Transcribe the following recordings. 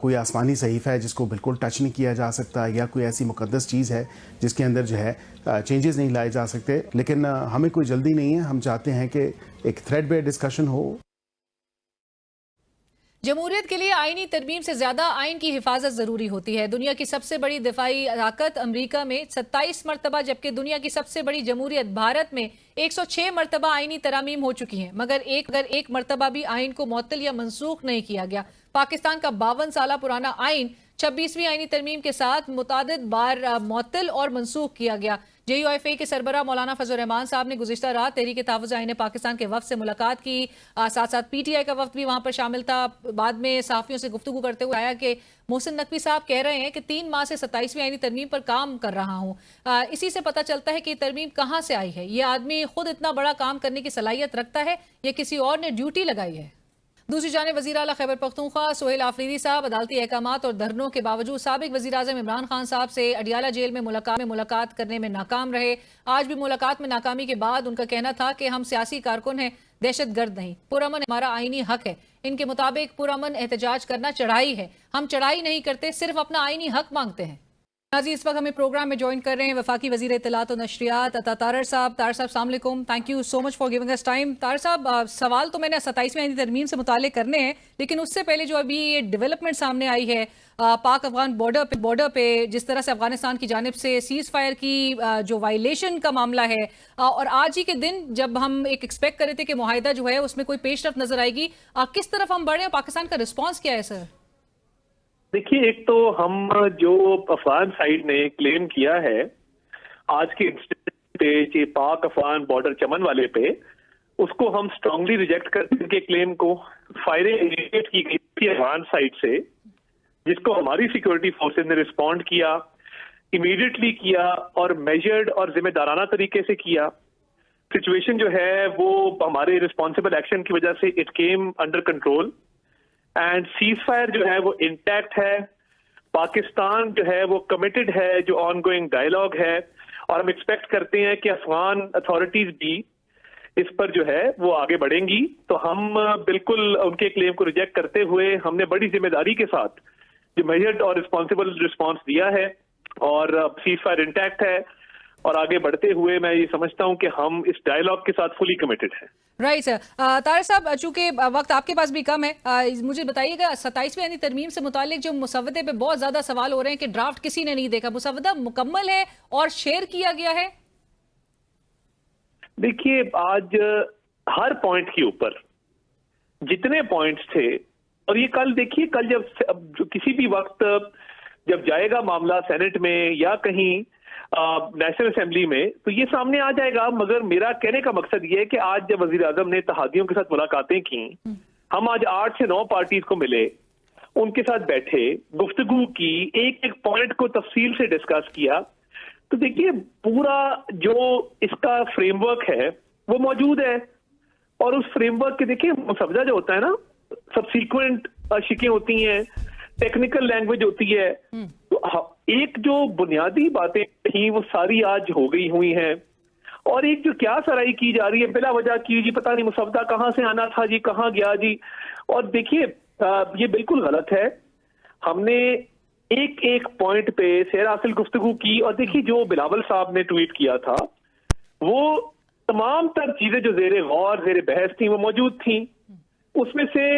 کوئی آسمانی صحیفہ ہے جس کو بالکل ٹچ نہیں کیا جا سکتا، یا کوئی ایسی مقدس چیز ہے جس کے اندر جو ہے چینجز نہیں لائے جا سکتے. لیکن ہمیں کوئی جلدی نہیں ہے، ہم چاہتے ہیں کہ ایک تھریڈ بیئر ڈسکشن ہو. جمہوریت کے لیے آئینی ترمیم سے زیادہ آئین کی حفاظت ضروری ہوتی ہے. دنیا کی سب سے بڑی دفاعی طاقت امریکہ میں 27 مرتبہ، جبکہ دنیا کی سب سے بڑی جمہوریت بھارت میں 106 مرتبہ آئینی ترامیم ہو چکی ہیں، مگر ایک مرتبہ بھی آئین کو معطل یا منسوخ نہیں کیا گیا. پاکستان کا 52 سالہ پرانا آئین 26ویں آئینی ترمیم کے ساتھ متعدد بار معطل اور منسوخ کیا گیا. JUIFA کے سربراہ مولانا فضل الرحمان صاحب نے گزشتہ رات تحریک تحفظ آئین پاکستان کے وفد سے ملاقات کی. ساتھ ساتھ PTI کا وفد بھی وہاں پر شامل تھا. بعد میں صحافیوں سے گفتگو کرتے ہوئے آیا کہ محسن نقوی صاحب کہہ رہے ہیں کہ 3 ماہ سے 27ویں آئینی ترمیم پر کام کر رہا ہوں. اسی سے پتہ چلتا ہے کہ یہ ترمیم کہاں سے آئی ہے. یہ آدمی خود اتنا بڑا کام کرنے کی صلاحیت رکھتا ہے یا کسی اور نے ڈیوٹی لگائی ہے؟ دوسری جانب وزیر اعلیٰ خیبر پختونخوا سہیل آفریدی صاحب عدالتی احکامات اور دھرنوں کے باوجود سابق وزیر اعظم عمران خان صاحب سے اڈیالہ جیل میں ملاقات کرنے میں ناکام رہے. آج بھی ملاقات میں ناکامی کے بعد ان کا کہنا تھا کہ ہم سیاسی کارکن ہیں، دہشت گرد نہیں. پرامن ہمارا آئینی حق ہے. ان کے مطابق پرامن احتجاج کرنا چڑھائی ہے. ہم چڑھائی نہیں کرتے، صرف اپنا آئینی حق مانگتے ہیں. ناظرین، اس وقت ہمیں پروگرام میں جوائن کر رہے ہیں وفاقی وزیر اطلاعات و نشریات عطا طارر صاحب. طارر صاحب السلام علیکم. Thank you so much for giving اس ٹائم. طارر صاحب، سوال تو میں نے 27ویں آئینی ترمیم سے متعلق کرنے ہیں، لیکن اس سے پہلے جو ابھی یہ ڈیولپمنٹ سامنے آئی ہے پاک افغان بارڈر پہ جس طرح سے افغانستان کی جانب سے سیز فائر کی جو وائلیشن کا معاملہ ہے، اور آج ہی کے دن جب ہم ایکسپیکٹ کر رہے تھے کہ معاہدہ جو ہے اس میں کوئی پیش رفت نظر آئے گی، کس طرف ہم بڑھے ہیں؟ پاکستان کا رسپانس کیا ہے سر؟ دیکھیے، ایک تو ہم جو افغان سائیڈ نے کلیم کیا ہے آج کے انسٹنٹ پہ پاک افغان بارڈر چمن والے پہ، اس کو ہم اسٹرانگلی ریجیکٹ کرتے ہیں. کہ کلیم کو فائرنگ انیشیٹ کی گئی تھی افغان سائیڈ سے، جس کو ہماری سیکورٹی فورسز نے رسپونڈ کیا، امیڈیٹلی کیا اور میجرڈ اور ذمہ دارانہ طریقے سے کیا. سچویشن جو ہے وہ ہمارے رسپانسبل ایکشن کی وجہ سے it came under control and cease fire جو ہے وہ انٹیکٹ ہے. پاکستان جو ہے وہ کمیٹڈ ہے، جو آن گوئنگ ڈائیلاگ ہے، اور ہم ایکسپیکٹ کرتے ہیں کہ افغان اتھارٹیز بھی اس پر جو ہے وہ آگے بڑھیں گی. تو ہم بالکل ان کے کلیم کو ریجیکٹ کرتے ہوئے ہم نے بڑی ذمہ داری کے ساتھ جو میجرڈ اور رسپانسبل رسپانس دیا ہے، اور سیز فائر انٹیکٹ ہے، اور آگے بڑھتے ہوئے میں یہ سمجھتا ہوں کہ ہم اس ڈائیلاگ کے ساتھ فلی کمیٹڈ ہیں. Right sir. طارق صاحب، چونکہ وقت آپ کے پاس بھی کم ہے، مجھے بتائیے گا 27ویں آئینی ترمیم سے متعلق جو مسودے پہ بہت زیادہ سوال ہو رہے ہیں کہ ڈرافٹ کسی نے نہیں دیکھا، مسودہ مکمل ہے اور شیئر کیا گیا ہے؟ دیکھیے، آج ہر پوائنٹ کے اوپر جتنے پوائنٹس تھے، اور یہ کل دیکھیے، کل جب کسی بھی وقت جب جائے گا معاملہ سینٹ میں یا کہیں نیشنل اسمبلی میں تو یہ سامنے آ جائے گا. مگر میرا کہنے کا مقصد یہ ہے کہ آج جب وزیر اعظم نے اتحادیوں کے ساتھ ملاقاتیں کی، ہم آج 8 سے 9 پارٹیز کو ملے، ان کے ساتھ بیٹھے، گفتگو کی، ایک ایک پوائنٹ کو تفصیل سے ڈسکس کیا. تو دیکھیے، پورا جو اس کا فریم ورک ہے وہ موجود ہے، اور اس فریم ورک کے دیکھیے مسودہ جو ہوتا ہے نا، سب سیکوینٹ شکیں ہوتی ہیں، ٹیکنیکل لینگویج ہوتی ہے. تو ایک جو بنیادی باتیں تھیں وہ ساری آج ہو گئی ہوئی ہیں، اور ایک جو کیا سرائی کی جا رہی ہے بلا وجہ کی، جی پتہ نہیں مسودہ کہاں سے آنا تھا، جی کہاں گیا جی. اور دیکھیے، یہ بالکل غلط ہے. ہم نے ایک ایک پوائنٹ پہ سیر حاصل گفتگو کی، اور دیکھیے جو بلاول صاحب نے ٹویٹ کیا تھا وہ تمام تر چیزیں جو زیر غور زیر بحث تھیں وہ موجود تھیں. اس میں سے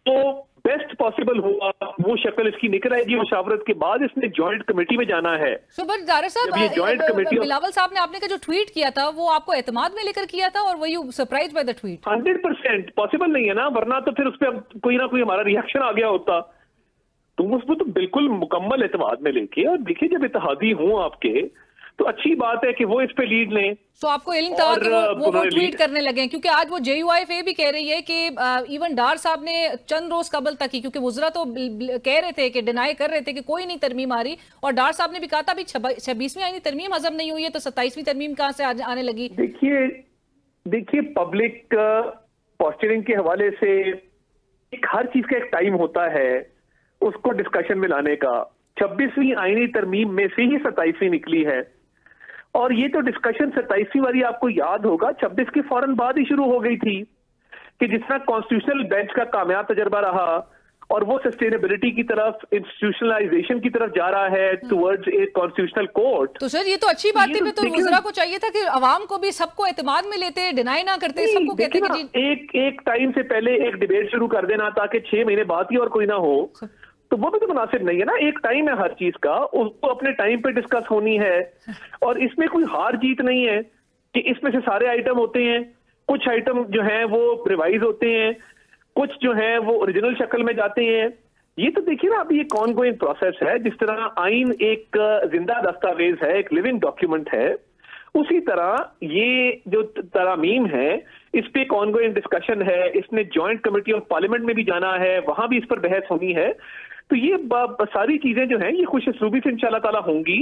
جو بیسٹ پاسبل ہوا وہ شکل اس کی نکل آئے گی. مشاورت کے بعد اس نے جوائنٹ کمیٹی میں جانا ہے. طارق صاحب، بلاول صاحب نے آپ نے جو ٹویٹ کیا تھا وہ آپ کو اعتماد میں لے کر کیا تھا، اور وہ you surprise by the tweet? 100% possible نہیں ہے نا، ورنہ تو پھر اس پہ کوئی نہ کوئی ہمارا ریئیکشن آ گیا ہوتا. تم اس کو تو بالکل مکمل اعتماد میں لے کے، اور دیکھیے جب اتحادی ہوں آپ کے تو اچھی بات ہے کہ وہ اس پہ لیڈ لیں. تو آپ کو علم تھا کہ وہ ٹویٹ کرنے لگے؟ کیونکہ آج وہ JUIFA بھی کہہ رہی ہے کہ ایون ڈار صاحب نے چند روز قبل تک ہی، کیونکہ وزراء تو کہہ رہے تھے کہ ڈینائی کر رہے تھے کہ کوئی نہیں ترمیم آ رہی، اور ڈار صاحب نے بھی کہا تھا ابھی 26ویں آئینی ترمیم ہضم نہیں ہوئی ہے تو 27ویں ترمیم کہاں سے آنے لگی؟ دیکھیے پبلک پوسچرنگ کے حوالے سے ہر چیز کا ایک ٹائم ہوتا ہے اس کو ڈسکشن میں لانے کا. 26ویں آئینی ترمیم میں سے ہی 27ویں نکلی ہے، اور یہ تو ڈسکشن 27ویں والی آپ کو یاد ہوگا 26 کے فوراً بعد ہی شروع ہو گئی تھی، کہ جس طرح کانسٹیٹیوشنل بینچ کا کامیاب تجربہ رہا اور وہ سسٹینیبلٹی کی طرف, انسٹیٹیوشنلائزیشن کی طرف جا رہا ہے ٹورڈز اے کانسٹیٹیوشنل کورٹ. تو سر یہ تو اچھی بات ہے, تو وزراء کو چاہیے تھا کہ عوام کو بھی سب کو اعتماد میں لیتے, ڈینائی نہ کرتے, سب کو کہتے کہ ایک ٹائم سے پہلے ایک ڈیبیٹ شروع کر دینا تاکہ 6 مہینے بعد ہی اور کوئی نہ ہو, تو وہ بھی تو مناسب نہیں ہے نا. ایک ٹائم ہے ہر چیز کا, اس کو اپنے ٹائم پہ ڈسکس ہونی ہے, اور اس میں کوئی ہار جیت نہیں ہے کہ اس میں سے سارے آئٹم ہوتے ہیں, کچھ آئٹم جو ہیں وہ ریوائز ہوتے ہیں, کچھ جو ہیں وہ اوریجنل شکل میں جاتے ہیں. یہ تو دیکھیے نا, ابھی ایک آن گوئنگ پروسیس ہے. جس طرح آئین ایک زندہ دستاویز ہے, ایک لیونگ ڈاکیومنٹ ہے, اسی طرح یہ جو ترامیم ہے اس پہ ایک آن گوئنگ ڈسکشن ہے. اس نے جوائنٹ کمیٹی آف پارلیمنٹ میں بھی جانا ہے, وہاں بھی اس پر بحث ہونی ہے. تو یہ ساری چیزیں جو ہیں یہ خوش اسلوبی سے انشاءاللہ تعالیٰ ہوں گی,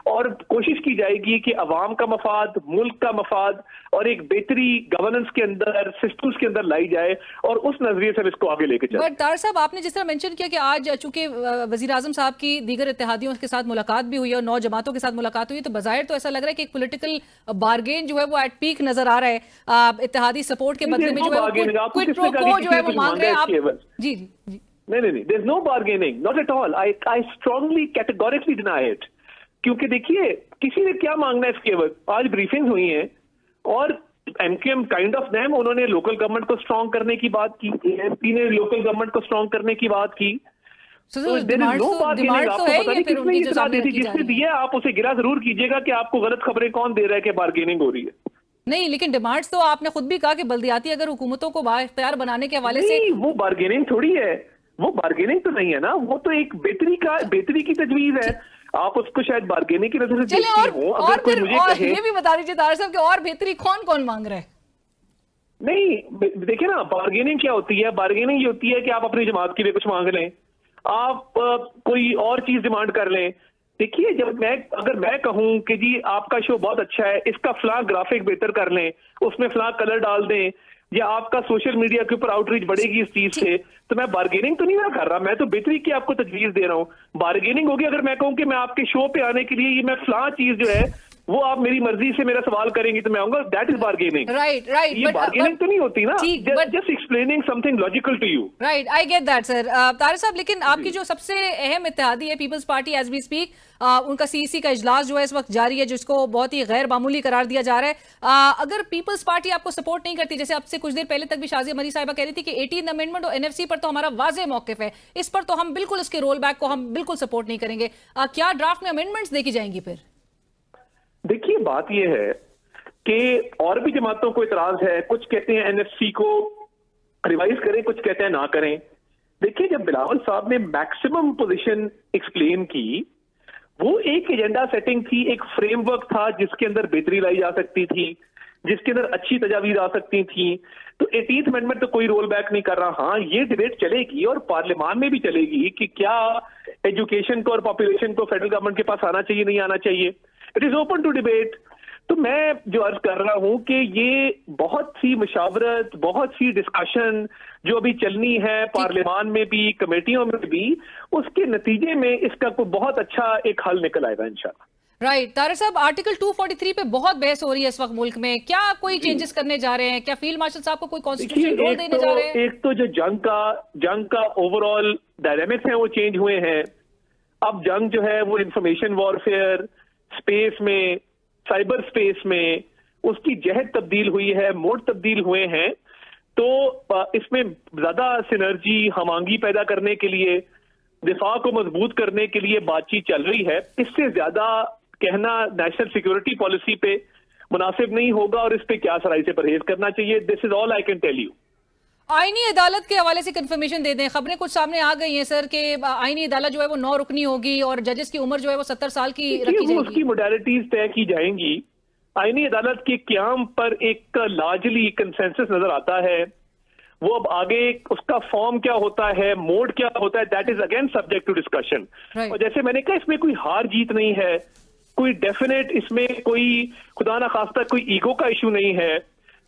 اور کوشش کی جائے گی کہ عوام کا مفاد, ملک کا مفاد اور ایک بہتری گورننس کے اندر, سسٹمز کے اندر لائی جائے, اور اس نظریے سے اس کو آگے لے کے چلیں. بٹ طاہر صاحب, آپ نے جس طرح مینشن کیا کہ آج چونکہ وزیر اعظم صاحب کی دیگر اتحادیوں کے ساتھ ملاقات بھی ہوئی اور 9 جماعتوں کے ساتھ ملاقات ہوئی, تو بظاہر تو ایسا لگ رہا ہے کہ ایک پولیٹیکل بارگین جو ہے وہ ایٹ پیک نظر آ رہا ہے. اتحادی سپورٹ کے بدلے میں جو ہے کوئٹ پرو کو جو ہے وہ مانگ رہے ہیں آپ. جی جی جی نہیں, there is no bargaining, not at all. I strongly categorically deny it. کیونکہ دیکھیے کسی نے کیا مانگنا ہے اس کے وقت. آج بریفنگ ہوئی ہیں اور M Q M kind of them, انہوں نے لوکل گورنمنٹ کو اسٹرانگ کرنے کی بات کی, ایم پی نے لوکل گورنمنٹ کو اسٹرانگ کرنے کی بات کی. جس نے دیا آپ اسے گرا ضرور کیجیے گا کہ آپ کو غلط خبریں کون دے رہا ہے کہ بارگیننگ ہو رہی ہے. نہیں, لیکن ڈیمانڈز تو آپ نے خود بھی کہا کہ بلدیاتی اگر حکومتوں کو بااختیار بنانے کے حوالے سے, وہ بارگیننگ تھوڑی ہے, وہ بارگیننگ تو نہیں ہے نا, وہ تو ایک بہتری کی تجویز ہے. آپ اس کو شاید بارگیننگ کی نظر سے دیکھتی ہوں. اگر کوئی مجھے کہے, یہ بھی بتا دیجیے طاہر صاحب کہ اور بہتری کون مانگ رہا ہے. نہیں دیکھیں نا, بارگیننگ کیا ہوتی ہے. بارگیننگ یہ ہوتی ہے کہ آپ اپنی جماعت کے لیے کچھ مانگ لیں, آپ کوئی اور چیز ڈیمانڈ کر لیں. دیکھیے اگر میں کہوں کہ جی آپ کا شو بہت اچھا ہے, اس کا فلاں گرافک بہتر کر لیں, اس میں فلاں کلر ڈال دیں, یا آپ کا سوشل میڈیا کے اوپر آؤٹ ریچ بڑھے گی اس چیز سے, تو میں بارگیننگ تو نہیں کر رہا, میں تو بہتری کی آپ کو تجویز دے رہا ہوں. بارگیننگ ہوگی اگر میں کہوں کہ میں آپ کے شو پہ آنے کے لیے یہ میں فلاں چیز جو ہے وہ آپ میری مرضی سے میرا سوال کریں گی تو میں آؤں گا, دیٹ از بارگیننگ. رائٹ, یہ بارگیننگ تو نہیں ہوتی نا, just explaining something logical to you. Right, I get that sir. Tahir صاحب, لیکن آپ کی جو سب سے اہم اتحادی ہے Peoples Party, as we speak ان کا سی سی کا اجلاس جو ہے اس وقت جاری ہے, جس کو بہت ہی غیر معمولی قرار دیا جا رہا ہے. اگر پیپلز پارٹی آپ کو سپورٹ نہیں کرتی, جیسے اب سے کچھ دیر پہلے تک بھی شازیہ مری صاحبہ کہہ رہی تھی کہ 18 امینڈمنٹ اور NFC پر تو ہمارا واضح موقف ہے, اس پر تو ہم بالکل اس کے رول بیک کو ہم بالکل سپورٹ نہیں کریں گے, کیا ڈرافٹ میں امینڈمنٹس دیکھی جائیں گی پھر؟ دیکھیے بات یہ ہے کہ اور بھی جماعتوں کو اعتراض ہے. کچھ کہتے ہیں NFC کو ریوائز کریں, کچھ کہتے ہیں نہ کریں. دیکھیے جب بلاول صاحب نے میکسیمم پوزیشن ایکسپلین کی, وہ ایک ایجنڈا سیٹنگ تھی, ایک فریم ورک تھا جس کے اندر بہتری لائی جا سکتی تھی, جس کے اندر اچھی تجاویز آ سکتی تھیں. تو 18th امینڈمنٹ تو کوئی رول بیک نہیں کر رہا. ہاں یہ ڈیبیٹ چلے گی اور پارلیمان میں بھی چلے گی کہ کیا ایجوکیشن کو اور پاپولیشن کو فیڈرل گورنمنٹ کے پاس آنا چاہیے, نہیں آنا چاہیے. It is open to debate. تو میں جو عرض کر رہا ہوں کہ یہ بہت سی مشاورت, بہت سی ڈسکشن جو ابھی چلنی ہے پارلیمان میں بھی, کمیٹیوں میں بھی, اس کے نتیجے میں اس کا کوئی بہت اچھا ایک حل نکل آئے گا انشاءاللہ. رائٹ. طاہر صاحب, آرٹیکل 243 پہ بہت بحث ہو رہی ہے اس وقت ملک میں, کیا کوئی چینجز کرنے جا رہے ہیں؟ کیا فیلڈ مارشل صاحب کو کوئی کانسٹیٹیوشن رول دینے جا رہے ہیں؟ ایک تو جو جنگ کا اوور آل ڈائنامکس ہیں وہ چینج ہوئے ہیں. اب جنگ جو ہے وہ انفارمیشن وارفیئر اسپیس میں, سائبر اسپیس میں, اس کی جہت تبدیل ہوئی ہے, موڈ تبدیل ہوئے ہیں. تو اس میں زیادہ سینرجی, ہم آہنگی پیدا کرنے کے لیے, دفاع کو مضبوط کرنے کے لیے بات چیت چل رہی ہے. اس سے زیادہ کہنا نیشنل سیکورٹی پالیسی پہ مناسب نہیں ہوگا, اور اس پہ کیا سرائی سے پرہیز کرنا چاہیے. دس از آل آئی کین ٹیل یو. آئینی عدالت کے حوالے سے کنفرمیشن دے دیں. خبریں کچھ سامنے آ گئی ہیں سر کہ آئینی عدالت جو ہے وہ 9 رکنی ہوگی اور ججز کی عمر جو ہے وہ 70 سال کی رکھی جائے گی. اس کی موڈیلٹیز طے کی جائیں گی. آئینی عدالت کے قیام پر ایک لارجلی کنسنسس نظر آتا ہے. وہ اب آگے اس کا فارم کیا ہوتا ہے, موڈ کیا ہوتا ہے, that is again subject to discussion. اور جیسے میں نے کہا, اس میں کوئی ہار جیت نہیں ہے, کوئی ڈیفینیٹ اس میں کوئی خدا نخواستہ کوئی ایگو کا ایشو نہیں ہے.